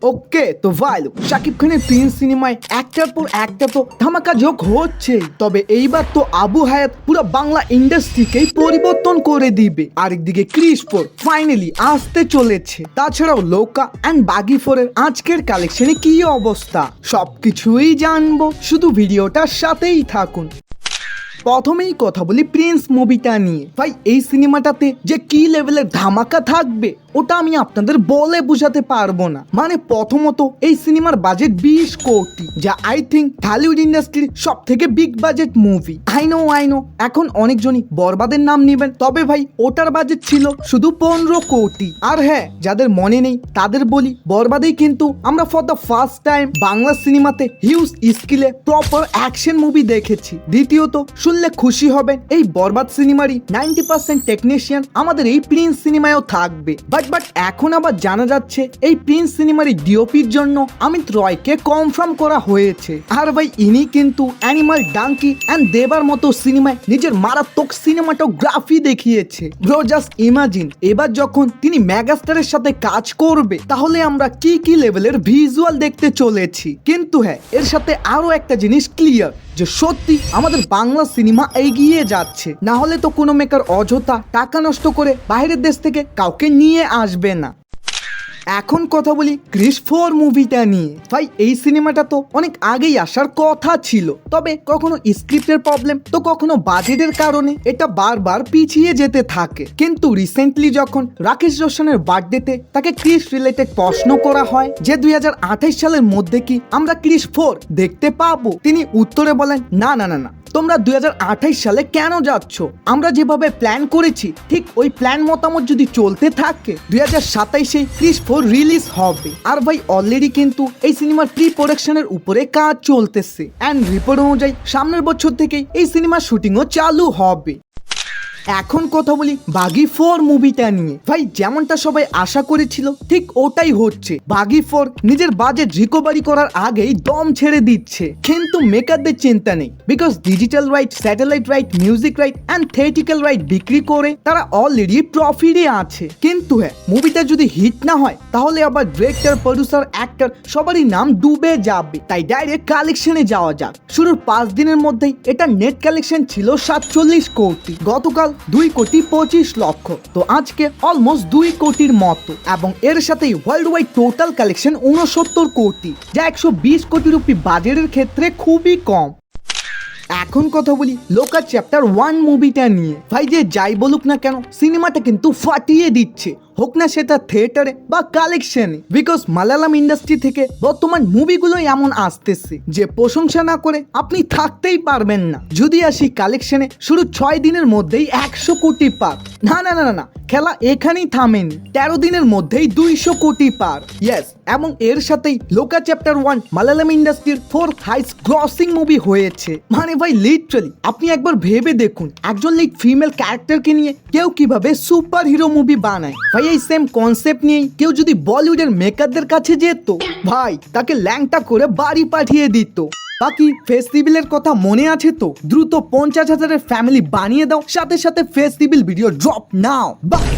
ওকে তো ভাই শাকিব খানের প্রিন্স সিনেমায় একটার পর একটা তো ধামাকা যোগ হচ্ছে, তবে এইবার তো আবু হায়াত পুরো বাংলা ইন্ডাস্ট্রিকেই পরিবর্তন করে দিবে। আরেকদিকে ক্রিস 4 ফাইনালি আসতে চলেছে। তাছাড়াও লোকা অ্যান্ড বাগি 4 এর আজকের কালেকশনে কি অবস্থা সবকিছুই জানবো, শুধু ভিডিওটার সাথেই থাকুন। প্রথমেই কথা বলি প্রিন্স মুভিটা নিয়ে। ভাই এই সিনেমাটাতে যে কি লেভেলের ধামাকা থাকবে ওটা আমি আপনাদের বলে বোঝাতে পারবো না। মানে প্রথমত এই সিনেমার বাজেট 20 কোটি, যা আই থিঙ্ক ঢালিউড ইন্ডাস্ট্রির সব থেকে big budget movie. I know এখন অনেকজনই বরবাদের নাম নেবেন, তবে ভাই ওটার বাজেট ছিল শুধু 15 কোটি। আর হ্যাঁ, যাদের মনে নেই তাদের বলি, বরবাদেই কিন্তু আমরা for the first time Bangla সিনেমাতে হিউজ স্কিলে প্রপার অ্যাকশন মুভি দেখেছি। দ্বিতীয়ত শুনলে খুশি হবেন, এই বরবাদ সিনেমারই 90% টেকনিশিয়ান আমাদের এই প্রিন্স সিনেমায়ও থাকবে। বাট এখন আবার জানা যাচ্ছে এই প্রিন্স সিনেমারই ডিওপির জন্য অমিত রয়কে কনফার্ম করা হয়েছে। আর ভাই ইনি কিন্তু অ্যানিমাল ডাঙ্কি অ্যান্ড দেবার মতো সিনেমায় নিজের মারাত্মক সিনেমাটোগ্রাফি দেখিয়েছে। ব্রো জাস্ট ইমাজিন, এবার যখন তিনি মেগাস্টারের সাথে কাজ করবে তাহলে আমরা কি কি লেভেলের ভিজুয়াল দেখতে চলেছি। কিন্তু হ্যাঁ, এর সাথে আরো একটা জিনিস ক্লিয়ার যে সত্যি আমাদের বাংলা সিনেমা এগিয়ে যাচ্ছে, না হলে তো কোনো মেকার অযথা টাকা নষ্ট করে বাইরের দেশ থেকে কাউকে নিয়ে আসবে না। এখন কথা বলি ক্রিস 4 মুভিটা নিয়ে। ভাই এই সিনেমাটা তো অনেক আগেই আসার কথা ছিল, তবে কখনো স্ক্রিপ্টের প্রবলেম তো কখনো বাজেটের কারণে এটা বারবার পিছিয়ে যেতে থাকে। কিন্তু রিসেন্টলি যখন রাকেশ রোশনের বার্থডেতে তাকে ক্রিস রিলেটেড প্রশ্ন করা হয় যে 2028 সালের মধ্যে কি আমরা ক্রিস 4 দেখতে পাবো, তিনি উত্তরে বলেন না, তোমরা 2028 সালে কেন যাচ্ছ? আমরা যেভাবে প্ল্যান করেছি ঠিক ওই প্ল্যান মতামত যদি চলতে থাকে 2027-এ ক্রিস 4 রিলিজ হবে। আর ভাই অলরেডি কিন্তু এই সিনেমার প্রি প্রোডাকশনের উপরে কাজ চলতেছে অ্যান্ড রিপোর্ট অনুযায়ী সামনের বছর থেকেই এই সিনেমার শুটিংও চালু হবে। এখন কথা বলি বাগি 4 মুভিটা নিয়ে। ভাই যেমনটা সবাই আশা করেছিল ঠিক ওটাই হচ্ছে। বাগি 4 নিজের বাজেট রিকভারি করার আগেই দম ছেড়ে দিচ্ছে, কিন্তু মেকারদের চিন্তা নেই, because digital right, satellite right, music right and theatrical right বিক্রি করে তারা অলরেডি প্রফিটে আছে। কিন্তু হ্যাঁ, মুভিটা যদি হিট না হয় তাহলে আবার ডিরেক্টর, প্রডিউসার, অ্যাক্টর সবারই নাম ডুবে যাবে। তাই ডাইরেক্ট কালেকশনে যাওয়া যাক। শুরুর 5 দিনের মধ্যেই এটা নেট কালেকশন ছিল 47 কোটি, গতকাল 2,25,00,000, তো আজকে অলমোস্ট 2 কোটির মতো, এবং এর সাথেই ওয়ার্ল্ড ওয়াইড টোটাল কালেকশন 69 কোটি, যা 120 কোটি রুপি বাজেটের ক্ষেত্রে খুবই কম। এখন কথা বলি লোকা চ্যাপ্টার 1 মুভিটা নিয়ে। ভাই যে যাই বলুক না কেন সিনেমাটা কিন্তু ফাটিয়ে দিচ্ছে, হোক না সেটা থিয়েটারে বা কালেকশনে, বিকজ মালায়ালাম ইন্ডাস্ট্রি থেকে বর্তমান মুভিগুলো এমন আসতেছে যে প্রশংসা না করে আপনি থাকতেই পারবেন না। যদি আসি কালেকশনে, শুরু 6 দিনের মধ্যেই 100 কোটি পার। না, খেলা এখানেই থামেনি, 13 দিনের মধ্যেই 200 কোটি পার। ইয়েস, এবং এর সাথেই লোকা চ্যাপ্টার 1 মালায়ালাম ইন্ডাস্ট্রির 4th হাইস্ট গ্রসিং মুভি হয়েছে। মানে ভাই লিটারালি আপনি একবার ভেবে দেখুন, একজন লিড ফিমেল ক্যারেক্টারকে নিয়ে কেউ কিভাবে সুপার হিরো মুভি বানায়। ভাই এই সেম কনসেপ্ট নিয়েই কেউ যদি বলিউডের মেকারদের কাছে যেত, ভাই তাকে ল্যাংটা করে বাড়ি পাঠিয়ে দিত। বাকি ফেস্টিভ্যালের কথা মনে আছে তো? দ্রুত 50,000-এর ফ্যামিলি বানিয়ে দাও, সাথে সাথে ফেস্টিভ্যাল ভিডিও ড্রপ নাও। বাই।